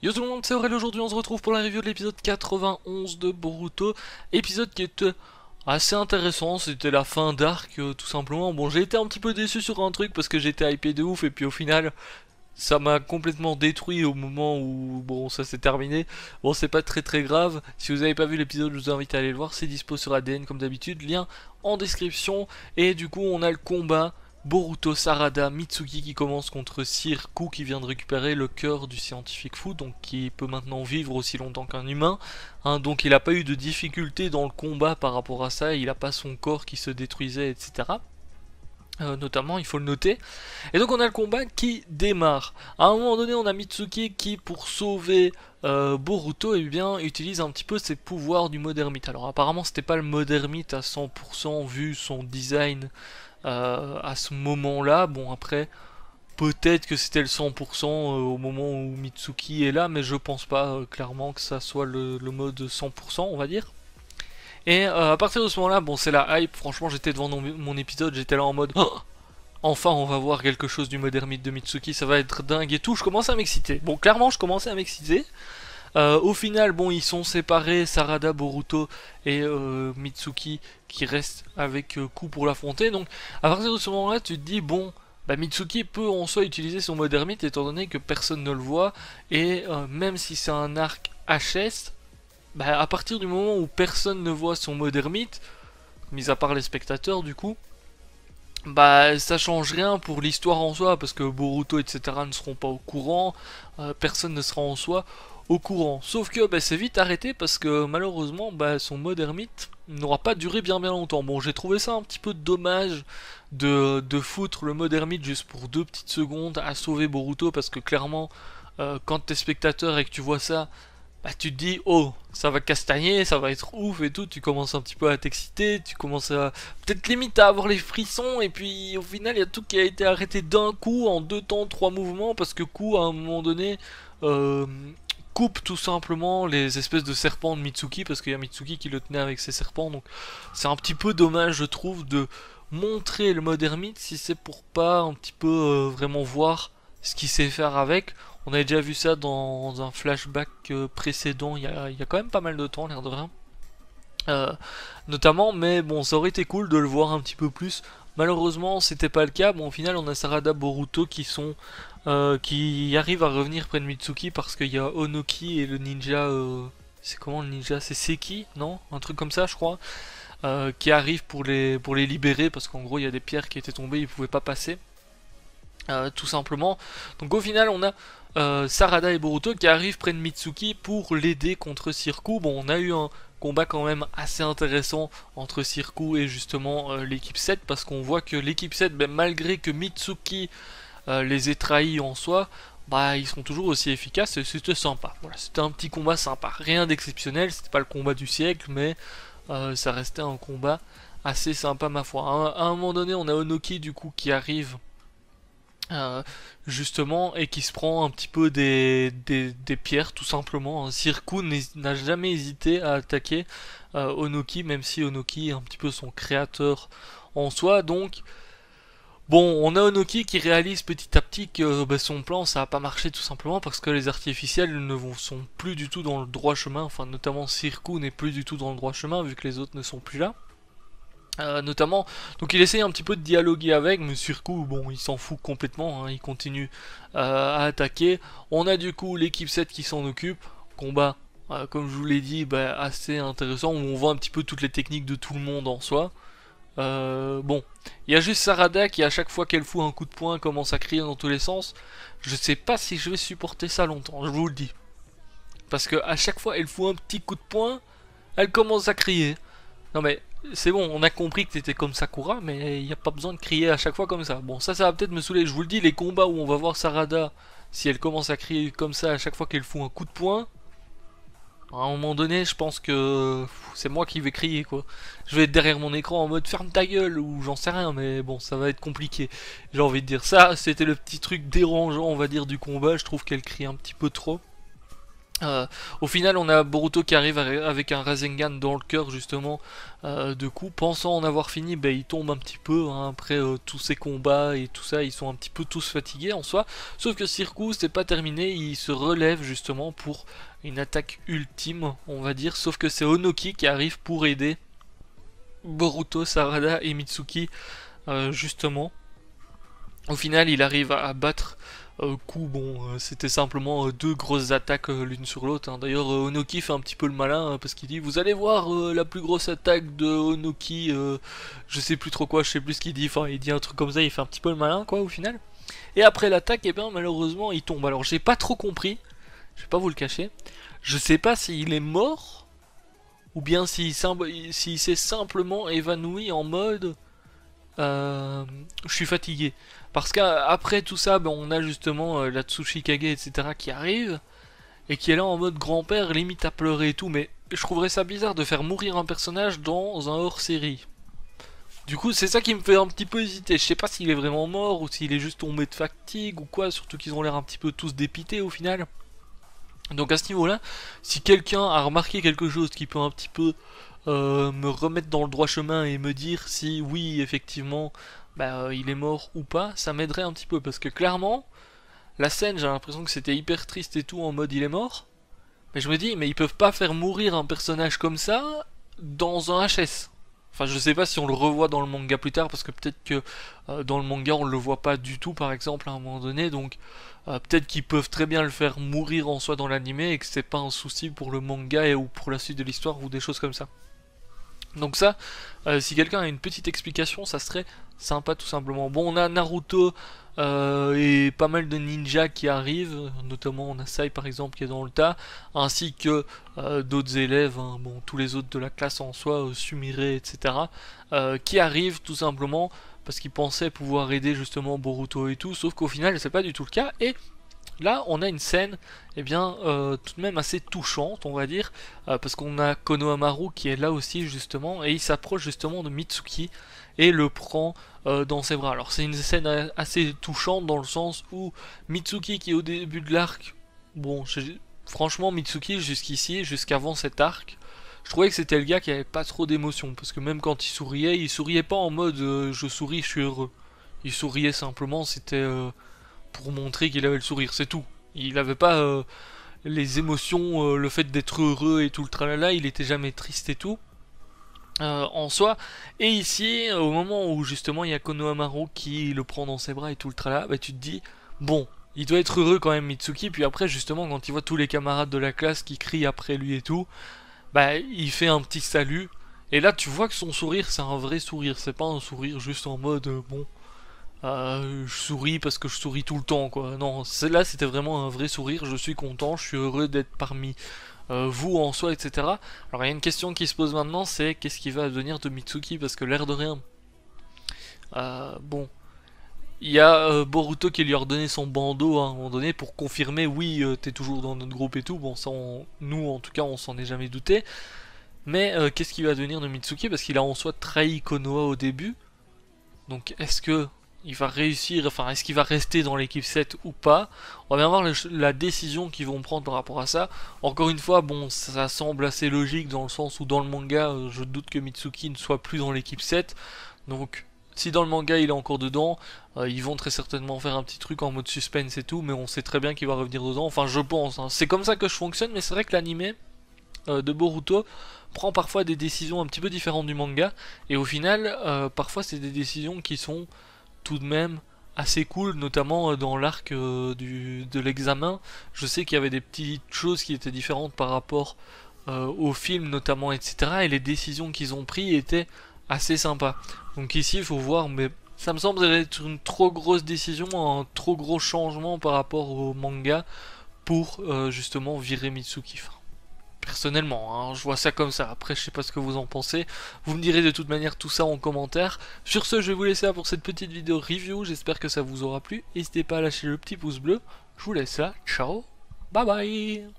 Yo tout le monde, c'est Aurel, aujourd'hui on se retrouve pour la review de l'épisode 91 de Boruto. Épisode qui était assez intéressant, c'était la fin d'arc tout simplement. Bon, j'ai été un petit peu déçu sur un truc parce que j'étais hypé de ouf et puis au final ça m'a complètement détruit au moment où bon ça s'est terminé. Bon, c'est pas très grave, si vous avez pas vu l'épisode je vous invite à aller le voir, c'est dispo sur ADN comme d'habitude, lien en description. Et du coup on a le combat Boruto Sarada Mitsuki qui commence contre Sirku qui vient de récupérer le cœur du scientifique fou, donc qui peut maintenant vivre aussi longtemps qu'un humain. Donc il n'a pas eu de difficulté dans le combat par rapport à ça, il n'a pas son corps qui se détruisait, etc. Notamment, il faut le noter. Et donc on a le combat qui démarre. À un moment donné, on a Mitsuki qui, pour sauver Boruto, eh bien, utilise un petit peu ses pouvoirs du mode ermite. Alors apparemment, c'était pas le mode ermite à 100% vu son design à ce moment-là. Bon, après, peut-être que c'était le 100% au moment où Mitsuki est là, mais je pense pas clairement que ça soit le mode 100%, on va dire. Et à partir de ce moment-là, bon, c'est la hype. Franchement, j'étais devant mon épisode, j'étais là en mode oh, enfin, on va voir quelque chose du mode ermite de Mitsuki, ça va être dingue et tout. Je commence à m'exciter. Bon, clairement, je commençais à m'exciter. Au final, bon, ils sont séparés, Sarada, Boruto et Mitsuki qui restent avec Ku pour l'affronter. Donc, à partir de ce moment-là, tu te dis, bon, bah, Mitsuki peut en soi utiliser son mode ermite étant donné que personne ne le voit. Et même si c'est un arc HS, bah, à partir du moment où personne ne voit son mode ermite, mis à part les spectateurs du coup, bah ça change rien pour l'histoire en soi parce que Boruto etc ne seront pas au courant, personne ne sera en soi au courant. Sauf que bah, c'est vite arrêté parce que malheureusement bah, son mode ermite n'aura pas duré bien longtemps. Bon, j'ai trouvé ça un petit peu dommage de foutre le mode ermite juste pour 2 petites secondes à sauver Boruto parce que clairement quand t'es spectateur et que tu vois ça, bah tu te dis oh ça va castagner, ça va être ouf et tout, tu commences un petit peu à t'exciter, tu commences à peut-être limite à avoir les frissons et puis au final il y a tout qui a été arrêté d'un coup en 2 temps, 3 mouvements parce que Ku à un moment donné euh, coupe tout simplement les espèces de serpents de Mitsuki parce qu'il y a Mitsuki qui le tenait avec ses serpents, donc c'est un petit peu dommage je trouve de montrer le mode ermite si c'est pour pas un petit peu vraiment voir ce qu'il sait faire avec. On avait déjà vu ça dans un flashback précédent, il y a quand même pas mal de temps, l'air de rien. Euh, Notamment, mais bon, ça aurait été cool de le voir un petit peu plus. Malheureusement, c'était pas le cas. Bon, au final, on a Sarada, Boruto qui arrivent à revenir près de Mitsuki parce qu'il y a Onoki et le ninja. C'est comment le ninja? C'est Seki, non? Un truc comme ça, je crois. Qui arrivent pour les libérer parce qu'en gros, il y a des pierres qui étaient tombées, ils pouvaient pas passer. Tout simplement. Donc au final on a Sarada et Boruto qui arrivent près de Mitsuki pour l'aider contre Sirku. Bon, on a eu un combat quand même assez intéressant entre Sirku et justement l'équipe 7 parce qu'on voit que l'équipe 7, ben, malgré que Mitsuki les ait trahis en soi, bah ils sont toujours aussi efficaces et c'était sympa. Voilà, c'était un petit combat sympa. Rien d'exceptionnel, c'était pas le combat du siècle, mais ça restait un combat assez sympa ma foi. À un moment donné, on a Onoki du coup qui arrive justement et qui se prend un petit peu des pierres tout simplement. Sirku n'a jamais hésité à attaquer Onoki même si Onoki est un petit peu son créateur en soi. Donc bon, on a Onoki qui réalise petit à petit que bah, son plan ça a pas marché tout simplement parce que les artificiels sont plus du tout dans le droit chemin, enfin notamment Sirku n'est plus du tout dans le droit chemin vu que les autres ne sont plus là. Notamment, donc il essaye un petit peu de dialoguer avec, mais Sirku, bon, il s'en fout complètement, hein, il continue à attaquer. On a du coup l'équipe 7 qui s'en occupe, combat, comme je vous l'ai dit, bah, assez intéressant, où on voit un petit peu toutes les techniques de tout le monde en soi. Bon, il y a juste Sarada qui à chaque fois qu'elle fout un coup de poing commence à crier dans tous les sens. Je sais pas si je vais supporter ça longtemps, je vous le dis. Parce que à chaque fois elle fout un petit coup de poing, elle commence à crier. Non mais c'est bon, on a compris que t'étais comme Sakura, mais il n'y a pas besoin de crier à chaque fois comme ça. Bon, ça va peut-être me saouler. Je vous le dis, les combats où on va voir Sarada, si elle commence à crier comme ça à chaque fois qu'elle fout un coup de poing, à un moment donné, je pense que c'est moi qui vais crier quoi. Je vais être derrière mon écran en mode ferme ta gueule ou j'en sais rien, mais bon, ça va être compliqué. J'ai envie de dire ça, c'était le petit truc dérangeant, on va dire, du combat. Je trouve qu'elle crie un petit peu trop. Au final, on a Boruto qui arrive avec un Rasengan dans le cœur justement de coups. Pensant en avoir fini, ben, il tombe un petit peu hein, après tous ces combats et tout ça. Ils sont un petit peu tous fatigués en soi. Sauf que Circus, c'est pas terminé. Il se relève justement pour une attaque ultime, on va dire. Sauf que c'est Onoki qui arrive pour aider Boruto, Sarada et Mitsuki justement. Au final, il arrive à battre coup, bon, c'était simplement deux grosses attaques l'une sur l'autre. Hein. D'ailleurs, Onoki fait un petit peu le malin parce qu'il dit vous allez voir la plus grosse attaque de Onoki, je sais plus trop quoi, je sais plus ce qu'il dit. Enfin, il dit un truc comme ça, il fait un petit peu le malin quoi au final. Et après l'attaque, et bien malheureusement, il tombe. Alors, j'ai pas trop compris, je vais pas vous le cacher. Je sais pas s'il est mort ou bien s'il s'est simplement évanoui en mode je suis fatigué. Parce qu'après tout ça, ben, on a justement la Tsushikage, etc. qui arrive, et qui est là en mode grand-père, limite à pleurer et tout, mais je trouverais ça bizarre de faire mourir un personnage dans un hors-série. Du coup, c'est ça qui me fait un petit peu hésiter. Je sais pas s'il est vraiment mort, ou s'il est juste tombé de fatigue, ou quoi, surtout qu'ils ont l'air un petit peu tous dépités au final. Donc à ce niveau-là, si quelqu'un a remarqué quelque chose qui peut un petit peu me remettre dans le droit chemin et me dire si oui effectivement bah, il est mort ou pas, ça m'aiderait un petit peu parce que clairement la scène j'ai l'impression que c'était hyper triste et tout en mode il est mort, mais je me dis mais ils peuvent pas faire mourir un personnage comme ça dans un HS. Enfin je sais pas si on le revoit dans le manga plus tard parce que peut-être que dans le manga on le voit pas du tout par exemple à un moment donné, donc peut-être qu'ils peuvent très bien le faire mourir en soi dans l'animé et que c'est pas un souci pour le manga ou pour la suite de l'histoire ou des choses comme ça. Donc ça, si quelqu'un a une petite explication, ça serait sympa tout simplement. Bon, on a Naruto et pas mal de ninjas qui arrivent, notamment on a Sai par exemple qui est dans le tas, ainsi que d'autres élèves, hein, bon tous les autres de la classe en soi, Sumire, etc. Qui arrivent tout simplement parce qu'ils pensaient pouvoir aider justement Boruto et tout, sauf qu'au final c'est pas du tout le cas, et là, on a une scène, eh bien, tout de même assez touchante, on va dire, parce qu'on a Konohamaru qui est là aussi, justement, et il s'approche justement de Mitsuki et le prend dans ses bras. Alors, c'est une scène assez touchante dans le sens où Mitsuki, qui est au début de l'arc, bon, franchement, Mitsuki, jusqu'ici, jusqu'avant cet arc, je trouvais que c'était le gars qui avait pas trop d'émotion, parce que même quand il souriait pas en mode je souris, je suis heureux. Il souriait simplement, c'était pour montrer qu'il avait le sourire, c'est tout. Il n'avait pas les émotions, le fait d'être heureux et tout le tralala, il était jamais triste et tout. En soi, et ici, au moment où justement il y a Konohamaru qui le prend dans ses bras et tout le tralala, bah, tu te dis, bon, il doit être heureux quand même Mitsuki, puis après justement quand il voit tous les camarades de la classe qui crient après lui et tout, bah il fait un petit salut, et là tu vois que son sourire c'est un vrai sourire, c'est pas un sourire juste en mode, bon... je souris parce que je souris tout le temps quoi. Non, là c'était vraiment un vrai sourire, je suis content, je suis heureux d'être parmi vous en soi, etc. Alors il y a une question qui se pose maintenant, c'est qu'est-ce qui va devenir de Mitsuki, parce que l'air de rien. Bon, il y a Boruto qui lui a redonné son bandeau à un moment donné pour confirmer oui t'es toujours dans notre groupe et tout, bon ça nous en tout cas on s'en est jamais douté. Mais qu'est-ce qui va devenir de Mitsuki, parce qu'il a en soi trahi Konoha au début. Donc est-ce que il va réussir, enfin est-ce qu'il va rester dans l'équipe 7 ou pas? On va bien voir la décision qu'ils vont prendre par rapport à ça. Encore une fois, bon, ça semble assez logique dans le sens où dans le manga, je doute que Mitsuki ne soit plus dans l'équipe 7. Donc si dans le manga il est encore dedans, ils vont très certainement faire un petit truc en mode suspense et tout, mais on sait très bien qu'il va revenir dedans, enfin je pense, hein. C'est comme ça que je fonctionne, mais c'est vrai que l'anime de Boruto prend parfois des décisions un petit peu différentes du manga, et au final, parfois c'est des décisions qui sont tout de même assez cool, notamment dans l'arc de l'examen. Je sais qu'il y avait des petites choses qui étaient différentes par rapport au film notamment, etc. Et les décisions qu'ils ont prises étaient assez sympas. Donc ici il faut voir, mais ça me semble être une trop grosse décision, un trop gros changement par rapport au manga pour justement virer Mitsuki. Personnellement, hein, je vois ça comme ça. Après, je sais pas ce que vous en pensez. Vous me direz de toute manière tout ça en commentaire. Sur ce, je vais vous laisser là pour cette petite vidéo review. J'espère que ça vous aura plu. N'hésitez pas à lâcher le petit pouce bleu. Je vous laisse là. Ciao. Bye bye.